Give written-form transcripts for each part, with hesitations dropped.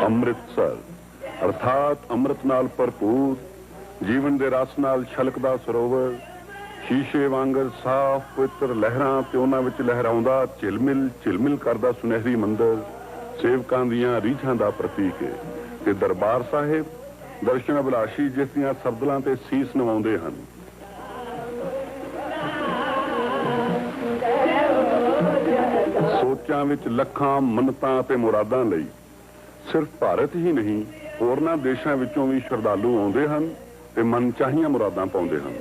ਅੰਮ੍ਰਿਤਸਰ अर्थात अमृत नाल भरपूर जीवन के रस नाल छलकदा सरोवर शीशे वांगर साफ पवित्र लहरां ते उन्हां विच लहराउंदा झिलमिल झिलमिल करदा सुनहरी मंदिर सेवकां दीयां रीझां दा प्रतीक है ते दरबार साहिब दर्शन अभिलाषी जिस दीयां सरदलां ते सीस नवाउंदे हन। सोचां विच लखां मन्नतां ते मुरादां लई सिर्फ भारत ही नहीं होरनां देशां विचों भी श्रद्धालु आउंदे हन ते मन चाहियां मुरादां पाउंदे हन।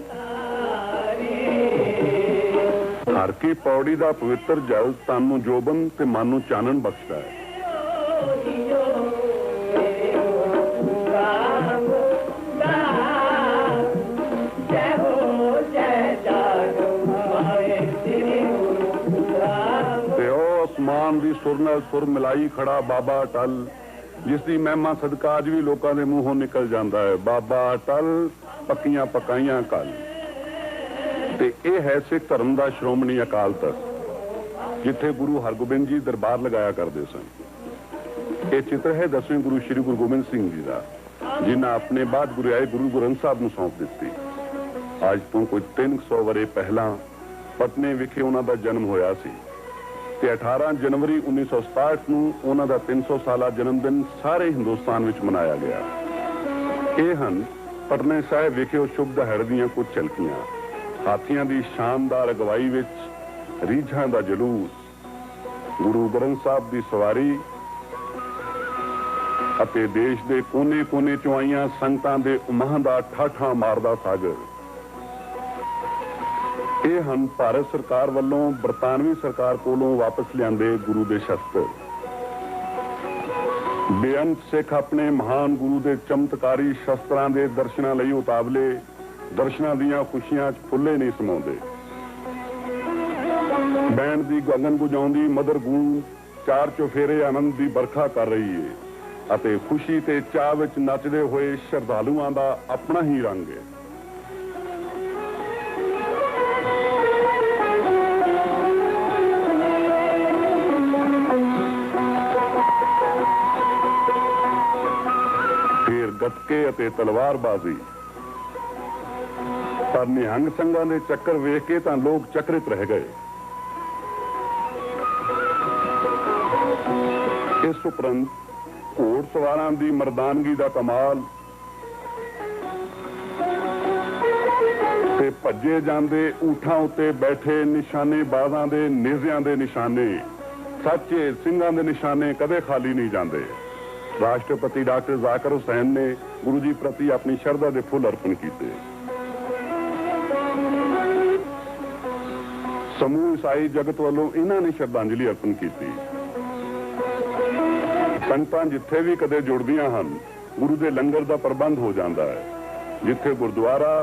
हर की पौड़ी दा पवित्र जल तन नूं जोबन ते मन नूं चानन बख्शदा है। ते ओ आसमान दी सुर नाल सुर मिलाई खड़ा बाबा अटल जिसकी महिमा सदका अज भी लोगों के मूहों निकल जाता है। बाबा अटल पक्कियां पकाइयां कल ते ये है सिख धर्म का श्रोमणी अकाल तख्त जिथे गुरु हरगोबिंद जी दरबार लगाया करते सन। ये चित्र है 10वें गुरु श्री गुरु गोबिंद सिंह जी का जिन्हें अपने बाद गुरु आए गुरु ग्रंथ साहब नूं सौंप दी। अज तो कोई 300 वरे पहला पटने विखे उन्हां दा जन्म होया सी ते 18 जनवरी 1967 नूं उन्हां दा 300 साला जन्मदिन सारे हिंदुस्तान विच मनाया गया। ये हन पटने साहिब विखे शुभ दहाड़े दीयां कुछ झलकियां हाथियां दी शानदार अगवाई विच रीझां दा जलूस गुरु ग्रंथ साहब दी सवारी अते देश दे कोने कोने चों आईयां संगतां दे उमां दा ठाठां मारदा सागर। ये हन भारत सरकार वालों बरतानवी सरकार कोलों वापस लियाते गुरु के शस्त्र। बेअंत सिख अपने महान गुरु के चमत्कारी शस्त्रां के दर्शनां लई उतावले दर्शनां दीयां खुशियां च फुल्ले नहीं समाउंदे। बैंड दी गगन गुजाउंदी मधुर गूंज चार चुफेरे आनंद की बरखा कर रही है अते खुशी ते चाह विच नचदे होए श्रद्धालुआं दा अपना ही रंग है। गटके अते तलवारबाजी पर निहंग संघां दे चक्कर वेख के तां लोग चक्रित रह गए। इस उपरंत घोड़ सवारां दी मर्दानगी दा कमाल ते भज्जे जांदे ऊठां उत्ते बैठे निशानेबाजां दे नेज़ियां दे निशाने सच्चे सिंघां दे निशाने कदे खाली नहीं जांदे। राष्ट्रपति डॉक्टर जाकिर हुसैन ने गुरु जी प्रति अपनी श्रद्धा के फुल अर्पण किए। समूह ईसाई जगत वालों इन्होंने श्रद्धांजलि अर्पण की। संगतां जिथे भी कदे जुड़दियां हन गुरु के लंगर का प्रबंध हो जाता है। जिथे गुरुद्वारा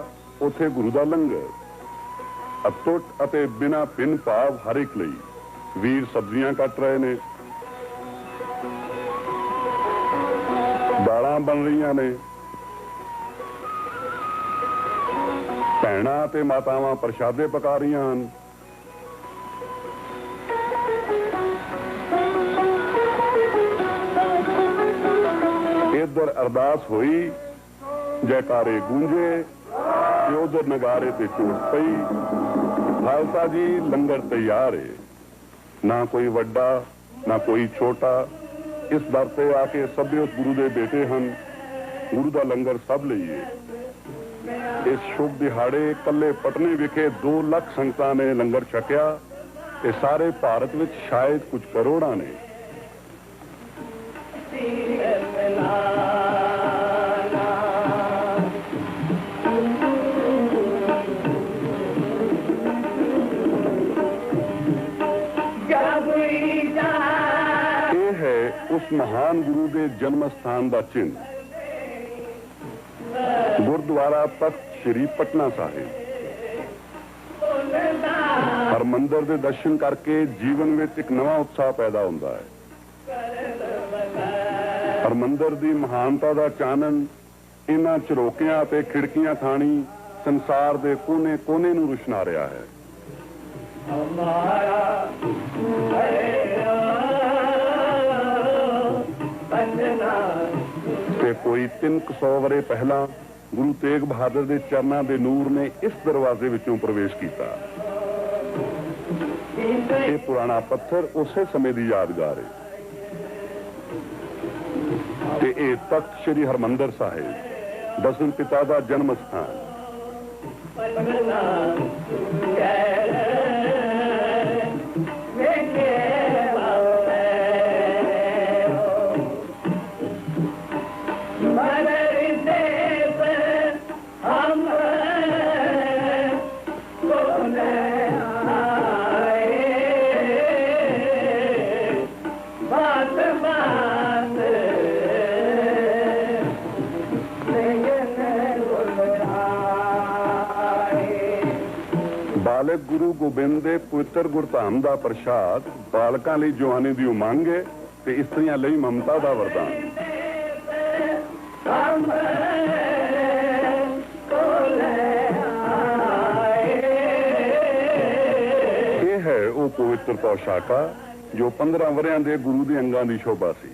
उथे गुरु का लंगर अटुट अते बिना भिन्न भाव हर एक लई वीर सब्जियां कट रहे ने दालां बन रही ने भैणां ते मातावां प्रशादे पका रही हैं। इधर अरदास हुई जयकारे गूंजे उधर नगारे ते चोट पई। खालसा जी लंगर तैयार है ना कोई वड्डा ना कोई छोटा। इस दर से आके सभ्य उस गुरु के बेटे हैं। गुरु का लंगर सब लईए। इस शुभ दिहाड़े कले पटने विखे 2 लाख संगतां ने लंगर छकिया ते सारे भारत विच शायद कुछ करोड़ां ने। उस महान गुरु के जन्म स्थान का चिन्ह गुरुद्वारा तख्त श्री पटना साहिब। हरमंदिर के दर्शन करके जीवन में एक नवा उत्साह पैदा होता है। हरमंदिर की महानता का चानन इन्हां झरोकियां ते खिड़कियां थाणी संसार के कोने कोने नूं रुशना रहा है। ਤੇ ਕੋਈ 300 ਵਰੇ ਪਹਿਲਾਂ ਗੁਰੂ ਤੇਗ ਬਹਾਦਰ ਦੇ ਚਰਨਾਂ ਦੇ ਨੂਰ ਨੇ ਇਸ ਦਰਵਾਜ਼ੇ ਵਿੱਚੋਂ ਪ੍ਰਵੇਸ਼ ਕੀਤਾ। ਇਹ ਪੁਰਾਣਾ ਪੱਥਰ ਉਸੇ ਸਮੇਂ ਦੀ ਯਾਦਗਾਰ ਹੈ ਤੇ ਇਹ ਤਖਤ ਸ੍ਰੀ ਹਰਮੰਦਰ ਸਾਹਿਬ ਦਸਮ ਪਿਤਾ ਦਾ ਜਨਮ ਸਥਾਨ। ਬਾਲਕ ਗੁਰੂ ਗੋਬਿੰਦ ਦੇ ਪਵਿੱਤਰ ਗੁਰਧਾਮ ਦਾ ਪ੍ਰਸ਼ਾਦ ਬਾਲਕਾਂ ਲਈ ਜਵਾਨੀ ਦੀ ਉਮੰਗ ਹੈ ਤੇ ਇਸਤਰੀਆਂ ਲਈ ਮਮਤਾ ਦਾ ਵਰਦਾਨ। ਇਹ ਹੈ ਉਹ ਪਵਿੱਤਰ ਪੌਸ਼ਾਕਾ ਜੋ 15 ਵਰਿਆਂ ਦੇ ਗੁਰੂ ਦੇ ਅੰਗਾਂ ਦੀ ਸ਼ੋਭਾ ਸੀ।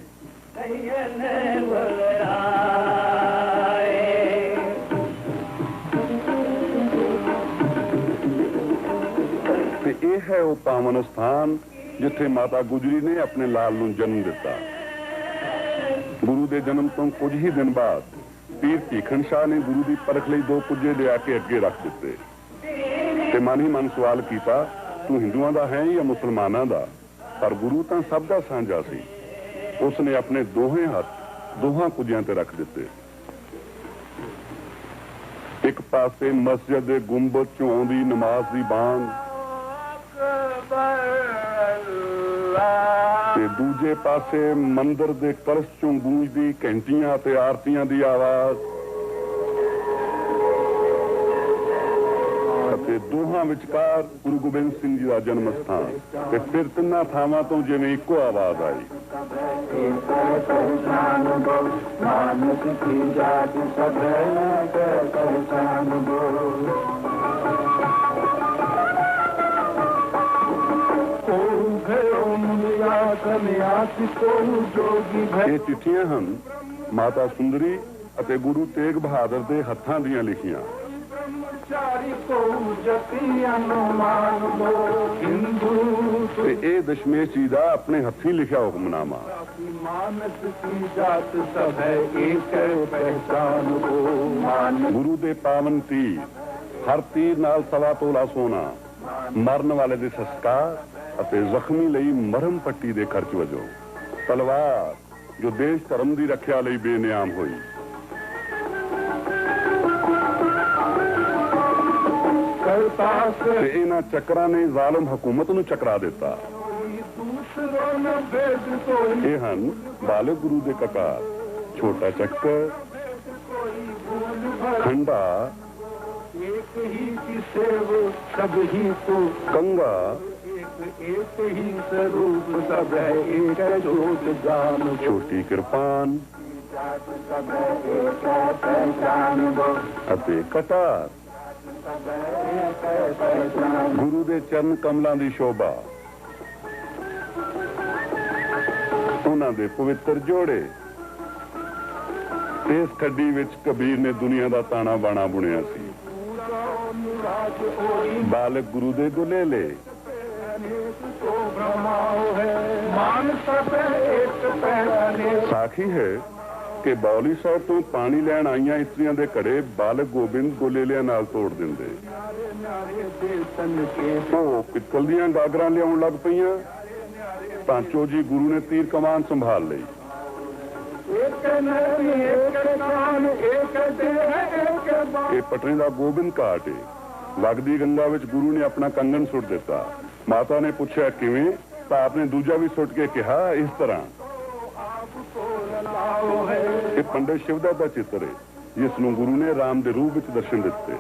ਤੇ ਇਹ ਹੈ ਉਹ ਪਾਵਨ ਸਥਾਨ ਜਿੱਥੇ ਮਾਤਾ ਗੁਜਰੀ ਨੇ ਆਪਣੇ ਲਾਲ ਨੂੰ ਜਨਮ ਦਿੱਤਾ। ਗੁਰੂ ਦੇ ਜਨਮ ਤੋਂ ਕੁਝ ਹੀ ਦਿਨ ਬਾਅਦ ਪੀਰ ਭੀਖਣ ਸ਼ਾਹ ਨੇ ਗੁਰੂ ਦੀ ਪਰਖ ਲਈ 2 ਕੁੱਜੇ ਲਿਆ ਕੇ ਅੱਗੇ ਰੱਖ ਦਿੱਤੇ ਤੇ ਮਨ ਹੀ ਮਨ ਸਵਾਲ ਕੀਤਾ, ਤੂੰ ਹਿੰਦੂਆਂ ਦਾ ਹੈ ਜਾਂ ਮੁਸਲਮਾਨਾਂ ਦਾ? ਪਰ ਗੁਰੂ ਤਾਂ ਸਭ ਦਾ ਸਾਂਝਾ ਸੀ। ਉਸਨੇ ਆਪਣੇ ਦੋਹੇ ਹੱਥ ਦੋਹਾਂ ਕੁੱਜਿਆਂ ਤੇ ਰੱਖ ਦਿੱਤੇ। ਇੱਕ ਪਾਸੇ ਮਸਜਿਦ ਦੇ ਗੁੰਬਦ ਚੋਂ ਆਉਂਦੀ ਨਮਾਜ਼ ਦੀ ਬਾਂਗ ਤੇ ਦੂਜੇ ਪਾਸੇ ਮੰਦਰ ਦੇ ਕਲਸ਼ ਚੋਂ ਗੂੰਜਦੀ ਘੰਟੀਆਂ ਤੇ ਆਰਤੀਆਂ ਦੀ ਆਵਾਜ਼ ਅਤੇ ਦੋਹਾਂ ਵਿਚਕਾਰ ਗੁਰੂ ਗੋਬਿੰਦ ਸਿੰਘ ਜੀ ਦਾ ਜਨਮ ਸਥਾਨ ਤੇ ਫਿਰ ਤਿੰਨਾਂ ਥਾਵਾਂ ਤੋਂ ਜਿਵੇਂ ਇੱਕੋ ਆਵਾਜ਼ ਆਈ, ਇਹ ਚਿੱਠੀਆਂ ਹਨ ਮਾਤਾ ਸੁੰਦਰੀ ਅਤੇ ਗੁਰੂ ਤੇਗ ਬਹਾਦਰ ਦੇ ਹੱਥਾਂ ਦੀਆਂ ਲਿਖੀਆਂ। ਤੇ ਇਹ ਦਸ਼ਮੇਸ਼ ਜੀ ਦਾ ਆਪਣੇ ਹੱਥੀਂ ਲਿਖਿਆ ਹੁਕਮਨਾਮਾ। ਗੁਰੂ ਦੇ ਪਾਵਨ ਤੀਰ, ਹਰ ਤੀਰ ਨਾਲ 1.25 ਤੋਲਾ ਸੋਨਾ, ਮਰਨ ਵਾਲੇ ਦੇ ਸੰਸਕਾਰ ਅਤੇ ਜ਼ਖਮੀ ਲਈ ਮਰਹਮ ਪੱਟੀ ਦੇ ਖਰਚ ਵਜੋਂ, ਤਲਵਾਰ ਜੋ ਦੇਸ਼ ਧਰਮ ਦੀ ਰੱਖਿਆ ਲਈ ਬੇਨਿਆਮ ਹੋਈ। ਤੇ ਇਹਨਾਂ ਚੱਕਰਾਂ ਨੇ ਜ਼ਾਲਮ ਹਕੂਮਤ ਨੂੰ ਚੱਕਰਾ ਦਿੱਤਾ। ਇਹ ਹਨ ਬਾਲਕ ਗੁਰੂ ਦੇ ਕਕਾਰ, ਛੋਟਾ ਚੱਕਰ, ਖੰਡਾ, ਕੰਗਾ, ਛੋਟੀ ਕਿਰਪਾਨ ਅਤੇ ਕਟਾਰ। ਗੁਰੂ ਦੇ ਚਰਨ ਕਮਲਾਂ ਦੀ ਸ਼ੋਭਾ, ਉਹਨਾਂ ਦੇ ਪਵਿੱਤਰ ਜੋੜੇ। ਇਸ ਖੱਡੀ ਵਿੱਚ ਕਬੀਰ ਨੇ ਦੁਨੀਆ ਦਾ ਤਾਣਾ ਬਾਣਾ ਬੁਣਿਆ ਸੀ। ਬਾਲਕ ਗੁਰੂ ਦੇ ਗੁਲੇਲੇ, ਸਾਖੀ ਹੈ ਕਿ ਬੌਲੀ ਸਾਹਿਬ ਤੋਂ ਪਾਣੀ ਲੈਣ ਆਈਆਂ ਇਸਤਰੀਆਂ ਦੇ ਘੜੇ ਬਾਲਕ ਗੋਬਿੰਦ ਗੋਲੇਲਿਆਂ ਨਾਲ ਤੋੜ ਦਿੰਦੇ। ਉਹ ਪਿੱਤਲ ਦੀਆਂ ਗਾਗਰਾਂ ਲਿਆਉਣ ਲੱਗ ਪਈਆਂ ਤਾਂ ਚੋਜੀ ਗੁਰੂ ਨੇ ਤੀਰ ਕਮਾਨ ਸੰਭਾਲ ਲਈ। ਇਹ ਪਟਨੇ ਦਾ ਗੋਬਿੰਦ ਘਾਟ ਹੈ। ਵਗਦੀ ਗੰਗਾ ਵਿੱਚ ਗੁਰੂ ਨੇ ਆਪਣਾ ਕੰਗਣ ਸੁੱਟ ਦਿੱਤਾ। ਮਾਤਾ ਨੇ ਪੁੱਛਿਆ ਕਿਵੇਂ, ਤਾਂ ਆਪਨੇ ਦੂਜਾ ਵੀ ਸੁੱਟ ਕੇ ਕਿਹਾ ਇਸ ਤਰ੍ਹਾਂ। ਇਹ ਪੰਡਿਤ ਸ਼ਿਵਦਾ ਦਾ ਚਿੱਤਰ ਹੈ ਜਿਸ ਨੂੰ ਗੁਰੂ ਨੇ ਰਾਮ ਦੇ ਰੂਪ ਵਿੱਚ ਦਰਸ਼ਨ ਦਿੱਤੇ।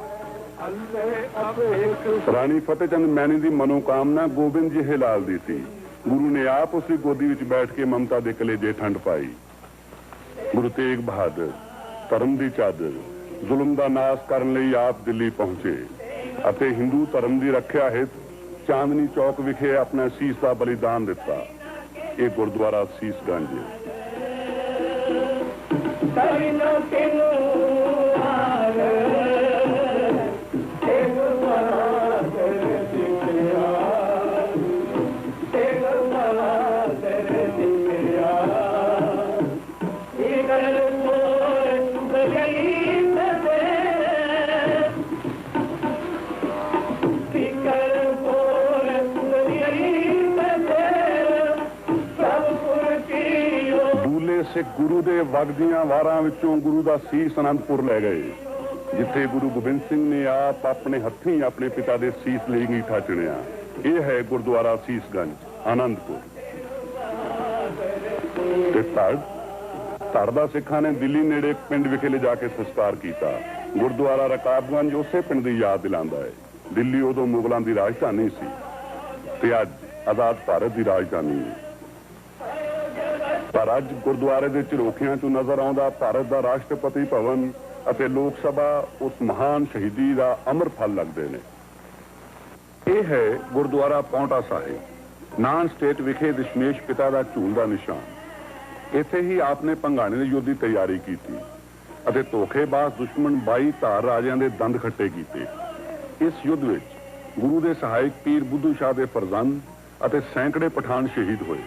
ਰਾਣੀ ਫਤਿਹ ਚੰਦ ਮੈਨੀ ਦੀ ਮਨੋਕਾਮਨਾ ਗੋਬਿੰਦ ਜਿਹੇ ਲਾਲ ਦੀ ਸੀ। ਗੁਰੂ ਨੇ ਆਪ ਉਸਦੀ ਗੋਦੀ ਵਿੱਚ ਬੈਠ ਕੇ ਮਮਤਾ ਦੇ ਕਲੇਜੇ ਠੰਡ ਪਾਈ। ਗੁਰੂ ਤੇਗ ਬਹਾਦਰ ਧਰਮ ਦੀ ਚਾਦਰ, ਜ਼ੁਲਮ ਦਾ ਨਾਸ਼ ਕਰਨ ਲਈ ਆਪ ਦਿੱਲੀ ਪਹੁੰਚੇ ਅਤੇ ਹਿੰਦੂ ਧਰਮ ਦੀ ਰੱਖਿਆ ਹਿੱਤ ਚਾਂਦਨੀ ਚੌਕ ਵਿਖੇ ਆਪਣਾ ਸੀਸ ਦਾ ਬਲੀਦਾਨ ਦਿੱਤਾ। ਇਹ ਗੁਰਦੁਆਰਾ ਸੀਸਗੰਜ ਹੈ। सिख गुरु दे वगदियां वारां विचों गुरु दा सीस आनंदपुर लै गए, जिथे गुरु गोबिंद सिंह ने आप अपने हत्थीं अपने पिता दे सीस लई अंगीठा चुनिया। यह है गुरुद्वारा सीसगंज आनंदपुर। धड़ दा सिखां ने दिल्ली नेड़े पिंड विखे ले जाके संस्कार किया। गुरुद्वारा रकाबगंज उसे पिंड की याद दिलांदा है। दिल्ली उदों मुगलों की राजधानी सी ते अज आजाद भारत की राजधानी है। पर अज गुरुद्वारे के झरोखियां चों नजर आउंदा भारत का राष्ट्रपति भवन अते लोक सभा उस महान शहीदी का अमर फल लगते हैं। यह है गुरुद्वारा पौंटा साहिब नान स्टेट विखे दशमेश पिता का झूल का निशान। इत्थे ही आपने भंगाणे दे युद्ध की तैयारी की अते धोखेबाज दुश्मन 22 धार राजियां दे दंद खट्टे किए। इस युद्ध विच गुरु के सहायक पीर बुद्धू शाह के फरजंद अते सैकड़े पठान शहीद हुए।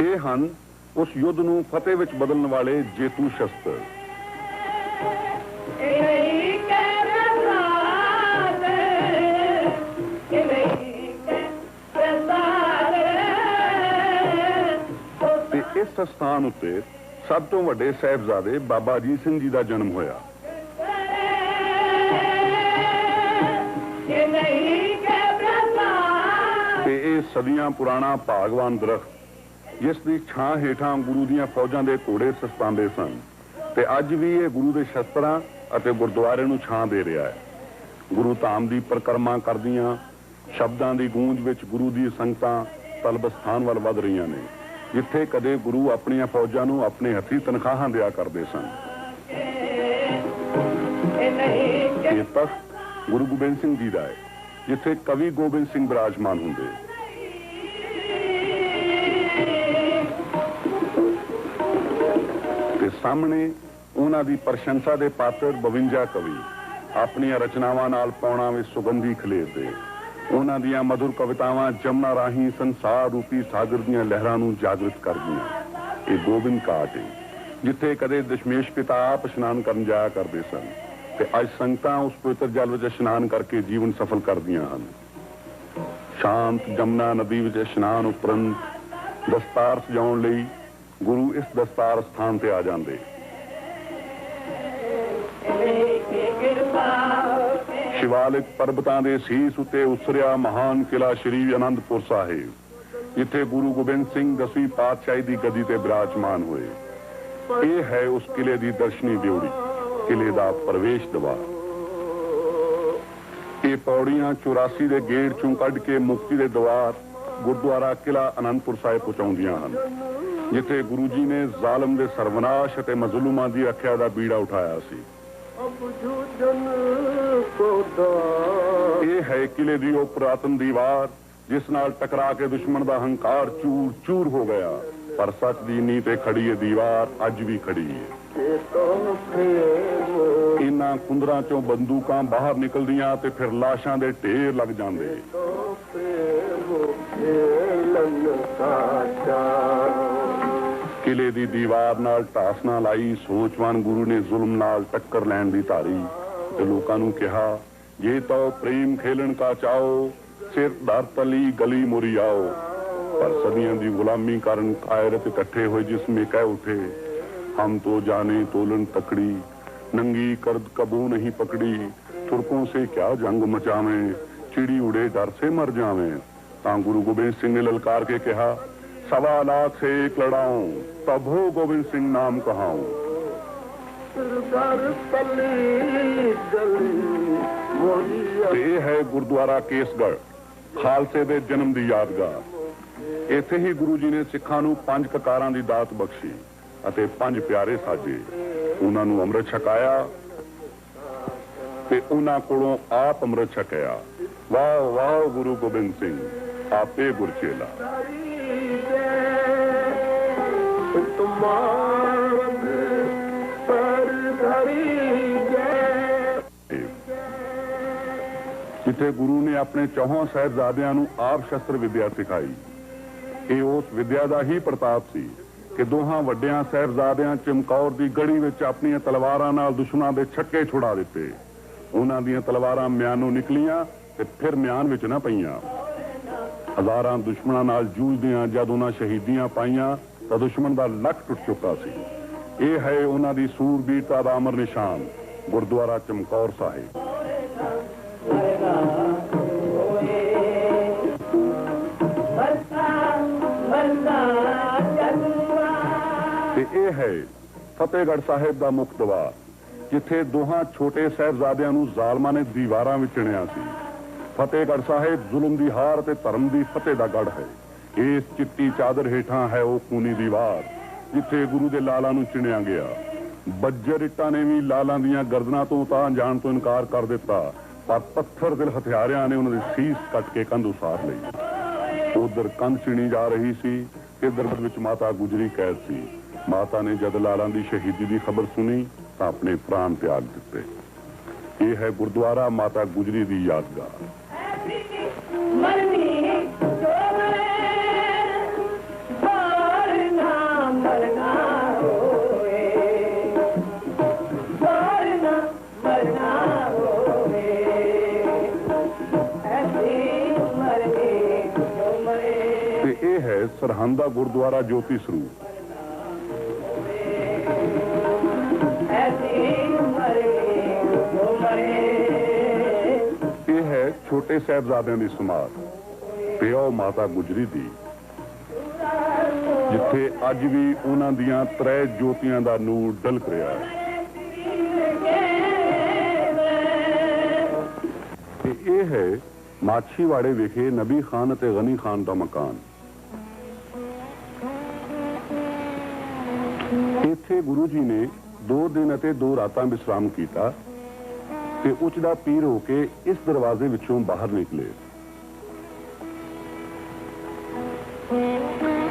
ये हन उस युद्ध नूं फतेह विच बदलने वाले जेतू शस्त्र। इस स्थान उत्ते सब तो वड्डे साहिबजादे बाबा अजीत सिंह जी का जन्म होया। सदियां पुराना भागवान दरख्त जिसकी छां हेठां गुरु दियां फौजां दे घोड़े सस्तांदे सन ते अज भी ये गुरु दे शस्त्रां अते गुरुद्वारे नूं छां दे रहा है। गुरु धाम की परिक्रमा करदियां शब्दां की गूंज विच गुरु दी संगतां तलब स्थान वल वध रहीआं ने, जिथे कदे गुरु अपनियां फौजां नूं अपने हथी तनखाहां दिया करदे सन। ये तख्त गुरु गोबिंद सिंह जी दा है, जिथे कवि गोबिंद सिंह विराजमान हुंदे। सामने उन्हां दी प्रशंसा दे पात्र 52 कवि अपनी रचनावां नाल पौणा विच सुगंधी खलेरदे। उन्हां दियां मधुर कवितावां जमुना राही संसार रूपी सागर दियां लहरां नूं जागृत करदियां। ये गोबिंद घाट है, जिथे कदे दशमेश पिता आप इशनान करन जाया करदे सन ते अज संगतां उस पवित्र जल विच इशनान करके जीवन सफल करदियां हन। शांत जमुना नदी विच इशनान उपरंत दस्तार सजाउण लई गुरु इस दस्तार स्थान ते आ जांदे। शिवालिक पर्वतां दे सीस उत्ते उसरिया महान किला श्री आनंदपुर साहिब, जिथे गुरु गोबिंद सिंह 10वीं पातशाही की गद्दी ते विराजमान हुए। ये है उस किले की दर्शनी ड्योड़ी, किले का प्रवेश द्वार। ये पौड़ियां 84 के गेट चों कढ़ के मुक्ति के द्वार गुरुद्वारा किला आनंदपुर साहिब पहुंचाउंदियां हन, जिथे गुरु जी ने जालम दे सर्वनाश अते मजलूमां दी रखिया दा बीड़ा उठाया सी। ये है किले दी ओ पुरातन दीवार जिस नाल टकरा के दुश्मन दा हंकार चूर चूर हो गया, पर सच दी नींह ते खड़ी ये दीवार अज भी खड़ी है। इन्हां कुंदरां चों बंदूकां बाहर निकलदियां ते फिर लाशां दे ढेर लग जांदे। किले दी दीवार नाल ढासना लाई सोचवान गुरु ने जुल्म नाल टक्कर लैण दी धारी ते लोकां नूं कहा, ये तो प्रेम खेलन का चाओ, सिर दर तली गली मुरी आओ। पर सदियों की गुलामी कारण कायरत इकट्ठे हुए जिसमें कह उठे, हम तो जाने तोलन तकड़ी, नंगी कर्द कबू नहीं पकड़ी, तुर्कों से क्या जंग मचावे, चिड़ी उड़े डर से मर जावे। ता गुरु गोबिंद सिंह ने ललकार के कहा, 1.25 लाख से एक लड़ाऊं, तब हो गोबिंद सिंह नाम कहाऊं। ये है गुरुद्वारा केसगढ़, खालसे दे जन्म दी यादगार। इत्थे ही गुरु जी ने सिखां नूं 5 ककारां दी दात बख्शी अते 5 प्यारे साजे। उन्हां नूं अमृत छकाया ਤੇ ਉਹਨਾਂ ਕੋਲੋਂ ਆਪ ਅੰਮ੍ਰਿਤ ਛਕਿਆ। ਵਾਹ ਵਾਹ ਗੁਰੂ ਗੋਬਿੰਦ ਸਿੰਘ, ਆਪੇ ਗੁਰਚੇਲਾ। ਜਿੱਥੇ ਗੁਰੂ ਨੇ ਆਪਣੇ ਚੌਹਾਂ ਸਾਹਿਬਜ਼ਾਦਿਆਂ ਨੂੰ ਆਪ ਸ਼ਸਤਰ ਵਿਦਿਆ ਸਿਖਾਈ, ਇਹ ਉਸ ਵਿਦਿਆ ਦਾ ਹੀ ਪ੍ਰਤਾਪ ਸੀ ਕਿ ਦੋਹਾਂ ਵੱਡਿਆਂ ਸਾਹਿਬਜ਼ਾਦਿਆਂ ਚਮਕੌਰ ਦੀ ਗੜੀ ਵਿੱਚ ਆਪਣੀਆਂ ਤਲਵਾਰਾਂ ਨਾਲ ਦੁਸ਼ਮਣਾਂ ਦੇ ਛੱਕੇ ਛੁਡਾ ਦਿੱਤੇ। ਉਹਨਾਂ ਦੀਆਂ ਤਲਵਾਰਾਂ ਮਿਆਨੋਂ ਨਿਕਲੀਆਂ ਤੇ ਫਿਰ ਮਿਆਨ ਵਿੱਚ ਨਾ ਪਈਆਂ। ਹਜ਼ਾਰਾਂ ਦੁਸ਼ਮਣਾਂ ਨਾਲ ਜੂਝਦਿਆਂ ਜਦ ਉਹਨਾਂ ਸ਼ਹੀਦੀਆਂ ਪਾਈਆਂ ਤਾਂ ਦੁਸ਼ਮਣ ਦਾ ਲੱਕ ਟੁੱਟ ਚੁੱਕਾ ਸੀ। ਇਹ ਹੈ ਉਹਨਾਂ ਦੀ ਸੂਰਬੀਰਤਾ ਦਾ ਅਮਰ ਨਿਸ਼ਾਨ, ਗੁਰਦੁਆਰਾ ਚਮਕੌਰ ਸਾਹਿਬ। ਤੇ ਇਹ ਹੈ ਫਤਿਹਗੜ੍ਹ ਸਾਹਿਬ ਦਾ ਮੁੱਖ ਦਰਬਾਰ, ਜਿੱਥੇ ਦੋਹਾਂ ਛੋਟੇ ਸਾਹਿਬਜ਼ਾਦਿਆਂ ਨੂੰ ਜ਼ਾਲਮਾਂ ਨੇ ਦੀਵਾਰਾਂ ਵਿੱਚ ਚਿਣਿਆ ਸੀ। ਫਤਿਹਗੜ੍ਹ ਸਾਹਿਬ ਜ਼ੁਲਮ ਦੀ ਹਾਰ ਤੇ ਧਰਮ ਦੀ ਫਤਿਹ ਦਾ ਗੜ੍ਹ ਹੈ। ਇਸ ਚਿੱਟੀ ਚਾਦਰ ਹੇਠਾਂ ਹੈ ਉਹ ਖੂਨੀ ਦੀਵਾਰ ਜਿੱਥੇ ਗੁਰੂ ਦੇ ਲਾਲਾਂ ਨੂੰ ਚਿਣਿਆ ਗਿਆ। ਬੱਜਰ ਇੱਟਾਂ ਨੇ ਵੀ ਲਾਲਾਂ ਦੀਆਂ ਗਰਦਨਾਂ ਤੋਂ ਤਾਂ ਜਾਣ ਤੋਂ ਇਨਕਾਰ ਕਰ ਦਿੱਤਾ, ਪਰ ਪੱਥਰ ਦਿਲ ਹਥਿਆਰਿਆਂ ਨੇ ਉਹਨਾਂ ਦੀ ਸੀਸ ਕੱਟ ਕੇ ਕੰਧ ਉਸਾਰ ਲਈ। ਉਧਰ ਕੰਧ ਚਿਣੀ ਜਾ ਰਹੀ ਸੀ, ਇਧਰ ਵਿੱਚ ਮਾਤਾ ਗੁਜਰੀ ਕੈਦ ਸੀ। ਮਾਤਾ ਨੇ ਜਦ ਲਾਲਾਂ ਦੀ ਸ਼ਹੀਦੀ ਦੀ ਖਬਰ ਸੁਣੀ ਤਾਂ ਆਪਣੇ ਪ੍ਰਾਣ ਤਿਆਗ ਦਿੱਤੇ। ਇਹ ਹੈ ਗੁਰਦੁਆਰਾ ਮਾਤਾ ਗੁਜਰੀ ਦੀ ਯਾਦਗਾਰ। ਤੇ ਇਹ ਹੈ ਸਰਹੰਦ ਦਾ ਗੁਰਦੁਆਰਾ ਜੋਤੀ ਸਰੂਪ। ਇਹ ਹੈ ਛੋਟੇ ਸਾਹਿਬਜ਼ਾਦਿਆਂ ਦੀ ਸਮਾਧ, ਪਿਓ ਮਾਤਾ ਗੁਜਰੀ ਦੀ, ਜਿੱਥੇ ਅੱਜ ਵੀ ਉਹਨਾਂ ਦੀਆਂ 3 ਜੋਤੀਆਂ ਦਾ ਨੂਰ ਡਲਕ ਰਿਹਾ ਹੈ। ਤੇ ਇਹ ਹੈ ਮਾਛੀਵਾੜੇ ਵਿਖੇ ਨਬੀ ਖਾਨ ਅਤੇ ਗਨੀ ਖਾਨ ਦਾ ਮਕਾਨ। ਇੱਥੇ ਗੁਰੂ ਜੀ ਨੇ 2 ਦਿਨ ਅਤੇ 2 ਰਾਤਾਂ ਵਿਸ਼ਰਾਮ ਕੀਤਾ ਤੇ ਉੱਚ ਦਾ ਪੀਰ ਹੋ ਕੇ ਇਸ ਦਰਵਾਜ਼ੇ ਵਿੱਚੋਂ ਬਾਹਰ ਨਿਕਲੇ।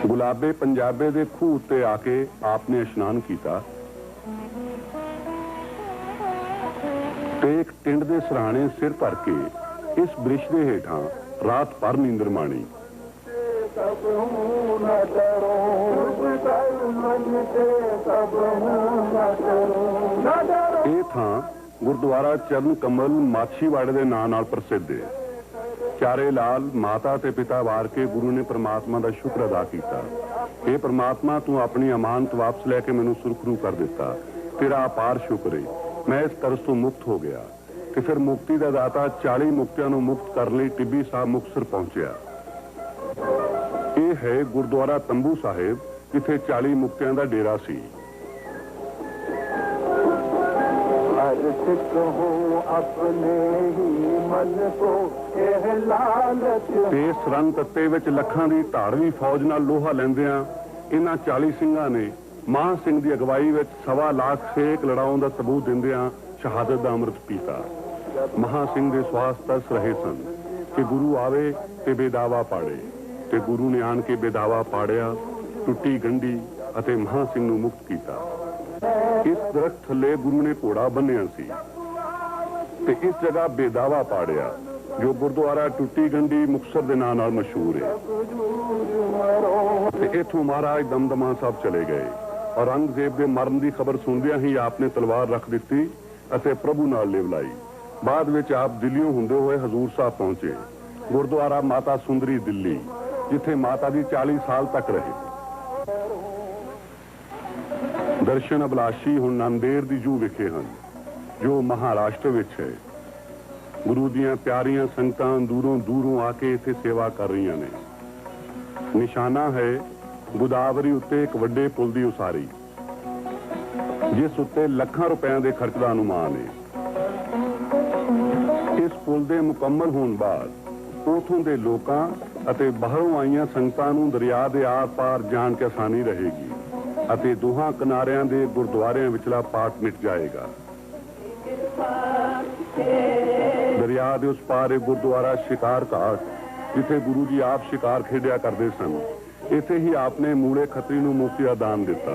ਗੁਲਾਬੇ ਪੰਜਾਬੇ ਦੇ ਖੂਹ ਉੱਤੇ ਆ ਕੇ ਆਪ ਨੇ ਇਸ਼ਨਾਨ ਕੀਤਾ ਤੇ ਇੱਕ ਟਿੰਡ ਦੇ ਸਰਾਣੇ ਸਿਰ ਧਰ ਕੇ ਇਸ ਬ੍ਰਿਸ਼ ਦੇ ਹੇਠਾਂ ਰਾਤ ਭਰ ਨੀਂਦਰ ਮਾਣੀ। ਇਹ ਥਾਂ ਗੁਰਦੁਆਰਾ ਚਰਨ ਕਮਲ ਮਾਛੀਵਾੜੇ ਦੇ ਨਾਂ ਨਾਲ ਪ੍ਰਸਿੱਧ ਹੈ। ਚਾਰੇ ਲਾਲ ਮਾਤਾ ਤੇ ਪਿਤਾ ਵਾਰ ਕੇ ਗੁਰੂ ਨੇ ਪ੍ਰਮਾਤਮਾ ਦਾ ਸ਼ੁਕਰ ਅਦਾ ਕੀਤਾ। ਇਹ ਪ੍ਰਮਾਤਮਾ ਤੂੰ ਆਪਣੀ ਅਮਾਨਤ ਵਾਪਸ ਲੈ ਕੇ ਮੈਨੂੰ ਸੁਰਖਰੂ ਕਰ ਦਿੱਤਾ, ਤੇਰਾ ਅਪਾਰ ਸ਼ੁਕਰ ਹੈ। ਮੈਂ ਇਸ ਕਰਜ਼ ਤੋਂ ਮੁਕਤ ਹੋ ਗਿਆ। ਤੇ ਫਿਰ ਮੁਕਤੀ ਦਾ ਦਾਤਾ 40 ਮੁਕਤਿਆਂ ਨੂੰ ਮੁਕਤ ਕਰਨ ਲਈ ਟਿੱਬੀ ਸਾਹਿਬ ਮੁਕਤਸਰ ਪਹੁੰਚਿਆ। ਇਹ ਹੈ ਗੁਰਦੁਆਰਾ ਤੰਬੂ ਸਾਹਿਬ, ਜਿੱਥੇ 40 ਮੁਕਤਿਆਂ ਦਾ ਡੇਰਾ ਸੀ। ਤੇ ਸਰੰਗ ਤੱਤੇ ਵਿੱਚ ਲੱਖਾਂ ਦੀ ਧਾੜਵੀ ਫੌਜ ਨਾਲ ਲੋਹਾ ਲੈਂਦਿਆਂ ਇਹਨਾਂ 40 ਸਿੰਘਾਂ ਨੇ ਮਾਨ ਸਿੰਘ ਦੀ ਅਗਵਾਈ ਵਿੱਚ 1.25 ਲੱਖ ਸੇਕ ਲੜਾਉਣ ਦਾ ਸਬੂਤ ਦਿੰਦਿਆਂ ਸ਼ਹਾਦਤ ਦਾ ਅੰਮ੍ਰਿਤ ਪੀਤਾ। ਮਹਾ ਸਿੰਘ ਦੇ ਸਵਾਸ ਤਰਸ ਰਹੇ ਸਨ ਕਿ ਗੁਰੂ ਆਵੇ ਤੇ ਬੇਦਾਵਾ ਪਾੜੇ, ਤੇ ਗੁਰੂ ਨੇ ਆਣ ਕੇ ਬੇਦਾਵਾ ਪਾੜਿਆ, ਟੁੱਟੀ ਗੰਢੀ ਅਤੇ ਮਹਾ ਸਿੰਘ ਨੂੰ ਮੁਕਤ ਕੀਤਾ। ਇਸ ਦਰਖਤ ਥੱਲੇ ਗੁਰੂ ਨੇ ਘੋੜਾ ਬੰਨਿਆ ਸੀ ਤੇ ਇਸ ਜਗ੍ਹਾ ਬੇਦਾਵਾ ਪਾੜਿਆ, ਜੋ ਗੁਰਦੁਆਰਾ ਟੁੱਟੀ ਗੰਢੀ ਮੁਕਤਸਰ ਦੇ ਨਾਂ ਨਾਲ ਮਸ਼ਹੂਰ ਹੈ। ਤੇ ਇੱਥੋਂ ਮਹਾਰਾਜ ਦਮਦਮਾ ਸਾਹਿਬ ਚਲੇ ਗਏ। ਔਰੰਗਜ਼ੇਬ ਦੇ ਮਰਨ ਦੀ ਖਬਰ ਸੁਣਦਿਆਂ ਹੀ ਆਪ ਨੇ ਤਲਵਾਰ ਰੱਖ ਦਿੱਤੀ ਅਤੇ ਪ੍ਰਭੂ ਨਾਲ ਲਿਵ ਲਾਈ। ਬਾਅਦ ਵਿੱਚ ਆਪ ਦਿੱਲੀੋਂ ਹੁੰਦੇ ਹੋਏ ਹਜ਼ੂਰ ਸਾਹਿਬ ਪਹੁੰਚੇ। ਗੁਰਦੁਆਰਾ ਮਾਤਾ ਸੁੰਦਰੀ ਦਿੱਲੀ, ਜਿੱਥੇ ਮਾਤਾ ਦੀ 40 ਸਾਲ ਤੱਕ ਰਹੇ। ਦਰਸ਼ਨ ਅਭਿਲਾਸ਼ੀ ਹੁਣ ਨਾਂਦੇੜ ਦੀ ਜੂ ਵਿਖੇ ਹਨ, ਜੋ ਮਹਾਰਾਸ਼ਟਰ ਵਿੱਚ ਹੈ। ਗੁਰੂ ਦੀਆਂ ਪਿਆਰੀਆਂ ਸੰਗਤਾਂ ਦੂਰੋਂ ਦੂਰੋਂ ਆ ਕੇ ਇੱਥੇ ਸੇਵਾ ਕਰ ਰਹੀਆਂ ਨੇ। ਨਿਸ਼ਾਨਾ ਹੈ ਗੋਦਾਵਰੀ ਉੱਤੇ ਇੱਕ ਵੱਡੇ ਪੁਲ ਦੀ ਉਸਾਰੀ, ਜਿਸ ਉੱਤੇ ਲੱਖਾਂ ਰੁਪਇਆਂ ਦੇ ਖਰਚ ਦਾ ਅਨੁਮਾਨ ਹੈ। ਇਸ ਪੁਲ ਦੇ ਮੁਕੰਮਲ ਹੋਣ ਬਾਅਦ ਉਥੋਂ ਦੇ ਲੋਕਾਂ ਅਤੇ ਬਾਹਰੋਂ ਆਈਆਂ ਸੰਗਤਾਂ ਨੂੰ ਦਰਿਆ ਦੇ ਆਰ ਪਾਰ ਜਾਣ ਕੇ ਆਸਾਨੀ ਰਹੇਗੀ ਅਤੇ ਦੋਹਾਂ ਕਿਨਾਰਿਆਂ ਦੇ ਗੁਰਦੁਆਰਿਆਂ ਵਿਚਲਾ ਪਾਟ ਮਿਟ ਜਾਏਗਾ। दरिया के उस पार एक गुरुद्वारा शिकार घाट, जिथे गुरु जी आप शिकार खेडिया करते सन। इथे ही आपने मूले खतरी नूं मोती का दान दिता।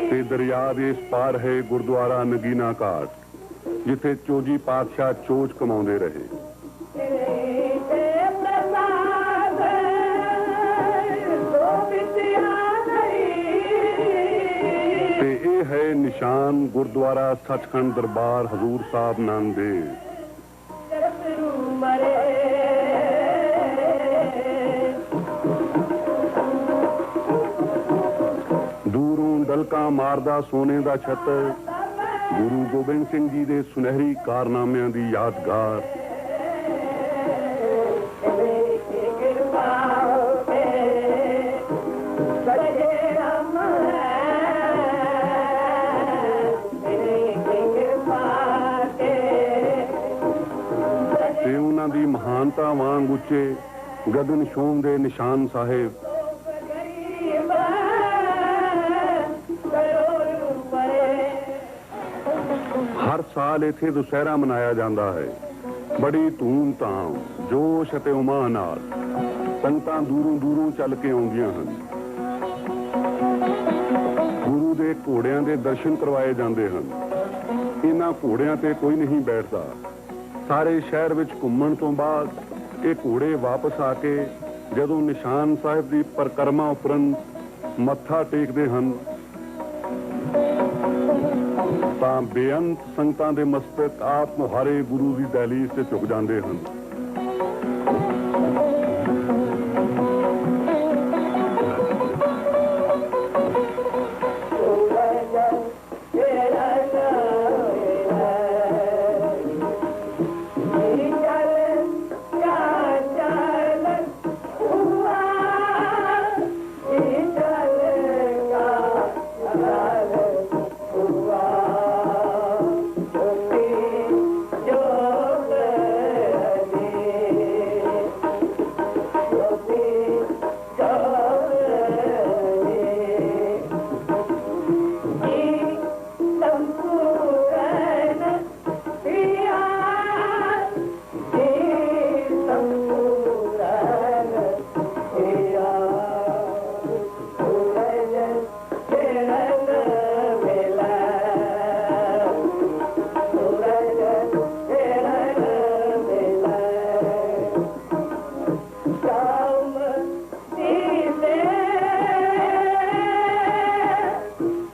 ते दरिया के इस पार है गुरुद्वारा नगीना घाट, जिथे चोजी पातशाह चोच कमाउंदे रहे। है निशान गुरुद्वारा सचखंड दरबार हजूर साहब नांदेड़। दूरों डलका मारदा सोने दा छत्तर, गुरु गोबिंद सिंह जी दे सुनहरी कारनामियां दी यादगार। दी महानता वांग उच्चे गगन शोम दे निशान साहिब। हर साल इथे दुसहरा मनाया जाता है, बड़ी धूम-धाम जोश अते उमाह नाल। संगतां दूरों दूरों चल के आउंदियां हन। गुरु दे घोड़ियां दे दर्शन करवाए जाते हैं। इन्हां घोड़ियां ते कोई नहीं बैठता। सारे शहर विच घूमण तो बाद ये घोड़े वापस आके जदों निशान साहिब की परिक्रमा उपरंत मत्था टेकते हैं तां बेअंत संगतां दे मस्तक आप मुहारे गुरु की दहलीज से झुक जाते हैं।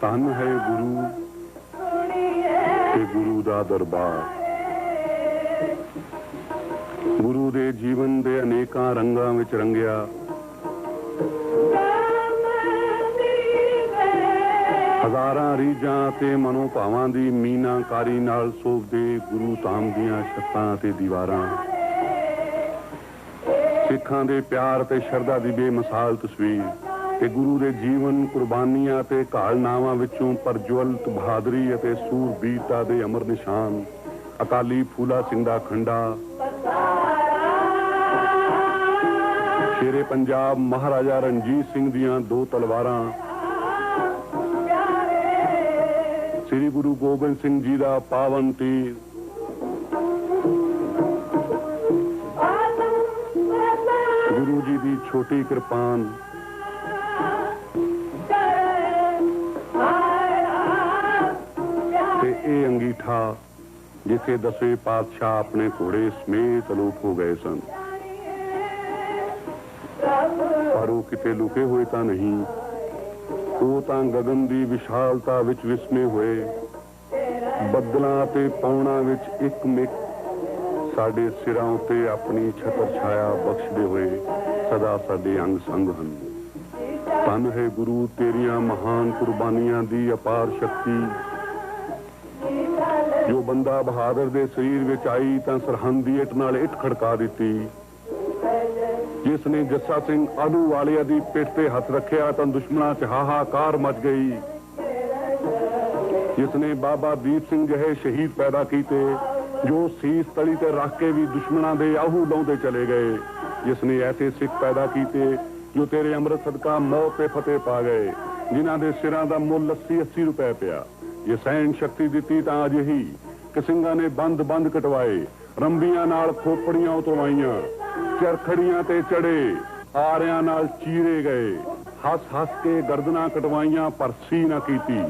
धन है गुरु ते गुरु दा दरबार। गुरु दे जीवन दे अनेकां रंगां विच रंगिया। हजारां रीझां ते मनोभावां दी मीनाकारी नाल सोभदे गुरु धाम दीआं छत्तां ते दीवारां। सिखां दे प्यार ते शरधा दी बेमिसाल तस्वीर ते गुरु दे जीवन कुर्बानियां ते घालनावां विचों परज्वलत बहादरी अते सूरबीरता दे अमर निशान। अकाली फूला सिंह दा खंडा, शेरे पंजाब महाराजा रणजीत सिंह दियां 2 तलवारां, श्री गुरु गोबिंद सिंह जी दा पावन तीर, गुरु जी दी छोटी कृपान, ते अंगीठा जिथे 10वें पातशाह अपने घोड़े समेत अलोप हो गए सन। पर वो किते लुके हुए तां नहीं, वो तां गगन दी विशालता विच विस्मे हुए बदलां ते पौणा विच एक मिक साडे सिरां उत्ते अपनी छतर छाया बख्शदे हुए सदा साडे अंग संग हन। धन है गुरु तेरियां महान कुर्बानियां दी अपार शक्ति। जो बंदा बहादुर दे शरीर विच आई तां सरहंद दी इट नाल इट खड़का दित्ती। जिसने जस्सा सिंह आलू वालिया दी पिठ ते हथ रखिया तां दुश्मनां च हाहाकार मच गई। जिसने बाबा दीप सिंह जहे शहीद पैदा कीते जो सीस तली ते रख के भी दुश्मनां दे आहू लाउंदे चले गए। जिसने ऐसे सिख पैदा कीते ਜੋ ਤੇਰੇ ਅੰਮ੍ਰਿਤ ਸਦਕਾ ਮੌਤ ਤੇ ਫਤਿਹ ਪਾ ਗਏ, ਜਿਨ੍ਹਾਂ ਦੇ ਸਿਰਾਂ ਦਾ ਮੁੱਲ 80-80 ਰੁਪਏ ਪਿਆ। ਜੇ ਸਹਿਣ ਸ਼ਕਤੀ ਦਿੱਤੀ ਤਾਂ ਅਜਿਹੀ ਕਿ ਸਿੰਘਾਂ ਨੇ ਬੰਦ ਕਟਵਾਏ, ਰੰਬੀਆਂ ਨਾਲ ਖੋਪੜੀਆਂ ਉਤਰਵਾਈਆਂ, ਚਰਖੜੀਆਂ ਤੇ ਚੜੇ, ਆਰਿਆਂ ਨਾਲ ਚੀਰੇ ਗਏ, ਹੱਸ ਕੇ ਗਰਦਨਾਂ ਕਟਵਾਈਆਂ, ਪਰ ਸੀ ਨਾ ਕੀਤੀ।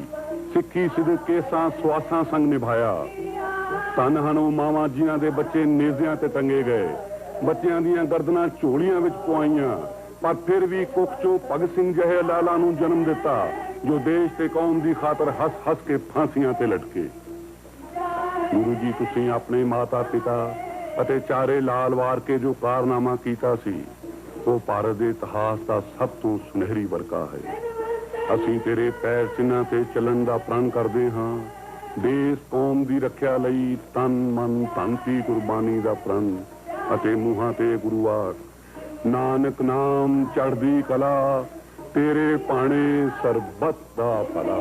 ਸਿੱਖੀ ਸਿਦਕ ਕੇਸਾਂ ਸਵਾਸਾਂ ਸੰਗ ਨਿਭਾਇਆ। ਧੰਨ ਹਨ ਉਹ ਮਾਵਾਂ ਜਿਨ੍ਹਾਂ ਦੇ ਬੱਚੇ ਨੇਜ਼ਿਆਂ ਤੇ ਟੰਗੇ ਗਏ, ਬੱਚਿਆਂ ਦੀਆਂ ਗਰਦਨਾਂ ਝੋਲੀਆਂ ਵਿੱਚ ਪਵਾਈਆਂ, ਪਰ ਫਿਰ ਵੀ ਕੁੱਖ ਚੋਂ ਭਗਤ ਸਿੰਘ ਜਿਹੇ ਲਾਲਾ ਨੂੰ ਜਨਮ ਦਿੱਤਾ, ਜੋ ਦੇਸ਼ ਤੇ ਕੌਮ ਦੀ ਖਾਤਰ ਹੱਸ ਕੇ ਫਾਂਸੀਆਂ ਤੇ ਲਟਕੇ। ਗੁਰੂ ਜੀ, ਤੁਸੀਂ ਆਪਣੇ ਮਾਤਾ ਪਿਤਾ ਅਤੇ ਚਾਰੇ ਲਾਲ ਵਾਰ ਕੇ ਜੋ ਕਾਰਨਾਮਾ ਕੀਤਾ ਸੀ, ਉਹ ਭਾਰਤ ਦੇ ਇਤਿਹਾਸ ਦਾ ਸਭ ਤੋਂ ਸੁਨਹਿਰੀ ਵਰਕਾ ਹੈ। ਅਸੀਂ ਤੇਰੇ ਪੈਰ ਚਿੰਨ੍ਹਾਂ ਤੇ ਚੱਲਣ ਦਾ ਪ੍ਰਣ ਕਰਦੇ ਹਾਂ। ਦੇਸ਼ ਕੌਮ ਦੀ ਰੱਖਿਆ ਲਈ ਤਨ ਮਨ ਧਨ ਦੀ ਕੁਰਬਾਨੀ ਦਾ ਪ੍ਰਣ, ਅਤੇ ਮੂੰਹਾਂ ਤੇ ਗੁਰੂਵਾਰ ਨਾਨਕ ਨਾਮ ਚੜ੍ਹਦੀ ਕਲਾ, ਤੇਰੇ ਪਾਣੇ ਸਰਬੱਤ ਦਾ ਭਲਾ।